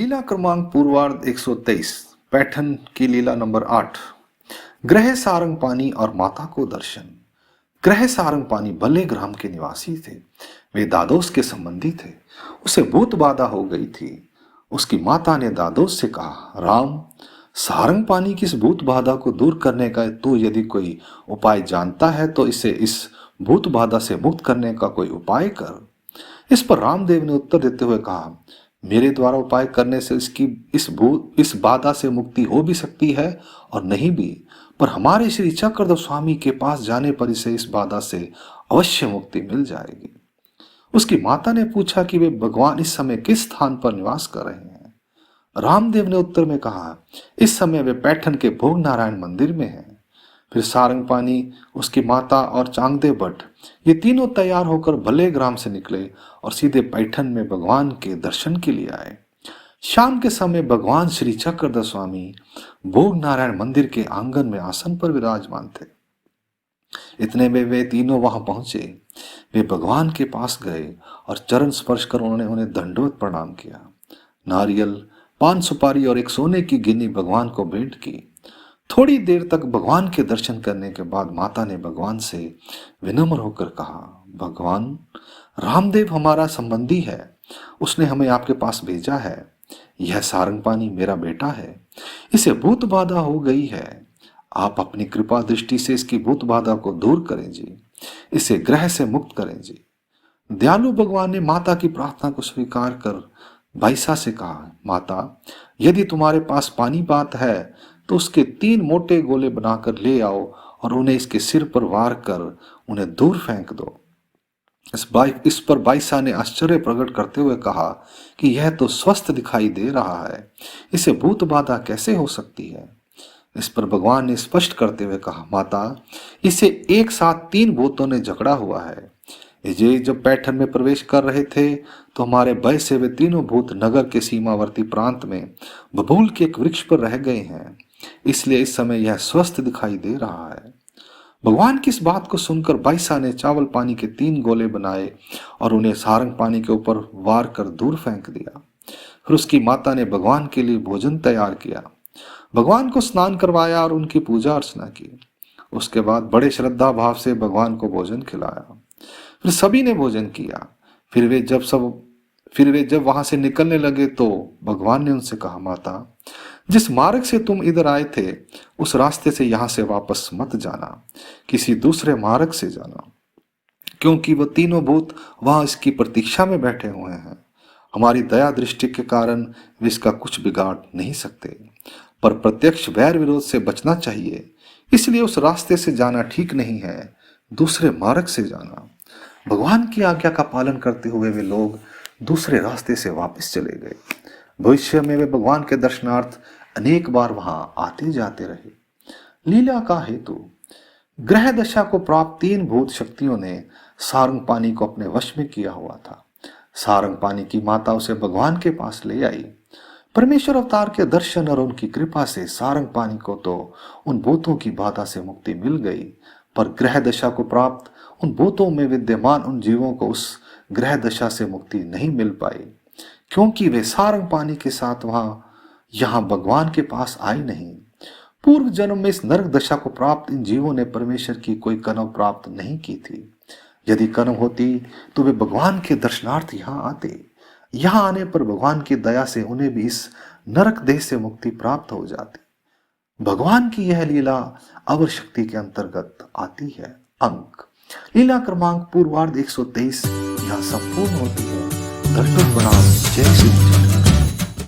लीला क्रमांक पूर्वार्ध 123 पैठन की लीला नंबर 8। ग्रह सारंग पानी और माता को दर्शन। ग्रह सारंग पानी भले ग्राम के निवासी थे। वे दादोस के संबंधी थे। उसे भूत बाधा हो गई थी। उसकी माता ने दादोस से कहा, राम, सारंग पानी की इस भूत बाधा को दूर करने का तू यदि कोई उपाय जानता है तो इसे इस भूत बाधा से मुक्त करने का कोई उपाय कर। इस पर रामदेव ने उत्तर देते हुए कहा, मेरे द्वारा उपाय करने से इसकी इस बाधा से मुक्ति हो भी सकती है और नहीं भी, पर हमारे श्री चक्रधर स्वामी के पास जाने पर इसे इस बाधा से अवश्य मुक्ति मिल जाएगी। उसकी माता ने पूछा कि वे भगवान इस समय किस स्थान पर निवास कर रहे हैं। रामदेव ने उत्तर में कहा, इस समय वे पैठन के भोग नारायण मंदिर में हैं। फिर सारंग पानी, उसकी माता और चांगदेव भट्ट ये तीनों तैयार होकर भले ग्राम से निकले और सीधे पैठन में भगवान के दर्शन के लिए आए। शाम के समय भगवान श्री चक्रधर स्वामी भोग नारायण मंदिर के आंगन में आसन पर विराजमान थे। इतने में वे तीनों वहां पहुंचे। वे भगवान के पास गए और चरण स्पर्श कर उन्होंने उन्हें दंडवत प्रणाम किया। नारियल, पान सुपारी और एक सोने की गिन्नी भगवान को भेंट की। थोड़ी देर तक भगवान के दर्शन करने के बाद माता ने भगवान से विनम्र होकर कहा, भगवान, रामदेव हमारा संबंधी है। उसने हमें आपके पास भेजा है। यह सारंग पानी मेरा बेटा है। इसे भूत बाधा हो गई है। आप अपनी कृपा दृष्टि से इसकी भूत बाधा को दूर करें जी। इसे ग्रह से मुक्त करें जी। दयालु भगवान ने माता की प्रार्थना को स्वीकार कर बाईसा से कहा, माता, यदि तुम्हारे पास पानी पात है तो उसके 3 मोटे गोले बनाकर ले आओ और उन्हें इसके सिर पर वार कर उन्हें दूर फेंक दो। इस पर बाईसा ने आश्चर्य प्रकट करते हुए कहा कि यह तो स्वस्थ दिखाई दे रहा है। इसे भूत बाधा कैसे हो सकती है। इस पर भगवान ने स्पष्ट करते हुए कहा, माता, इसे एक साथ 3 भूतों ने जकड़ा हुआ है। ये जब पैठन में प्रवेश कर रहे थे तो हमारे भय से वे तीनों भूत नगर के सीमावर्ती प्रांत में बबूल के एक वृक्ष पर रह गए हैं। इसलिए इस समय यह स्वस्थ दिखाई दे रहा है। भगवान की इस बात को सुनकर बाईसा ने चावल पानी के 3 गोले बनाए और उन्हें सारंग पानी के ऊपर वार कर दूर फेंक दिया। फिर उसकी माता ने भगवान के लिए भोजन तैयार किया। भगवान को स्नान करवाया और उनकी पूजा अर्चना की। उसके बाद बड़े श्रद्धा भाव से भगवान को भोजन खिलाया। फिर सभी ने भोजन किया। फिर वे जब वहां से निकलने लगे तो भगवान ने उनसे कहा, माता, जिस मार्ग से तुम इधर आए थे उस रास्ते से यहां से वापस मत जाना, किसी दूसरे मार्ग से जाना, क्योंकि वह तीनों भूत वहां इसकी प्रतीक्षा में बैठे हुए हैं। हमारी दया दृष्टि के कारण वे इसका कुछ बिगाड़ नहीं सकते, पर प्रत्यक्ष वैर विरोध से बचना चाहिए। इसलिए उस रास्ते से जाना ठीक नहीं है, दूसरे मार्ग से जाना। भगवान की आज्ञा का पालन करते हुए वे लोग दूसरे रास्ते से वापस चले गए। भविष्य में वे भगवान के दर्शनार्थ अनेक बार वहां आते जाते रहे। लीला का हेतु, ग्रह दशा को प्राप्त 3 भूत शक्तियों ने सारंग पानी को अपने वश में किया हुआ था। सारंग पानी की माता उसे भगवान के पास ले आई। परमेश्वर अवतार के दर्शन और उनकी कृपा से सारंग पानी को तो उन भूतों की बाधा से मुक्ति मिल गई, पर ग्रह दशा को प्राप्त उन भूतों में विद्यमान उन जीवों को उस ग्रह दशा से मुक्ति नहीं मिल पाई, क्योंकि वे सारंग पानी के साथ यहां भगवान के पास आए नहीं। पूर्व जन्म में इस नरक दशा को प्राप्त इन जीवों ने परमेश्वर की कोई कनव प्राप्त नहीं की थी। यदि कनव होती तो वे भगवान के दर्शनार्थ यहाँ आते। यहाँ आने पर भगवान की दया से उन्हें भी इस नरक देह से मुक्ति प्राप्त हो जाती। भगवान की यह लीला अवर शक्ति के अंतर्गत आती है। अंक लीला क्रमांक पूर्वार्ध 123 यहाँ संपूर्ण होती है। धन्यवाद। जय श्री कृष्ण।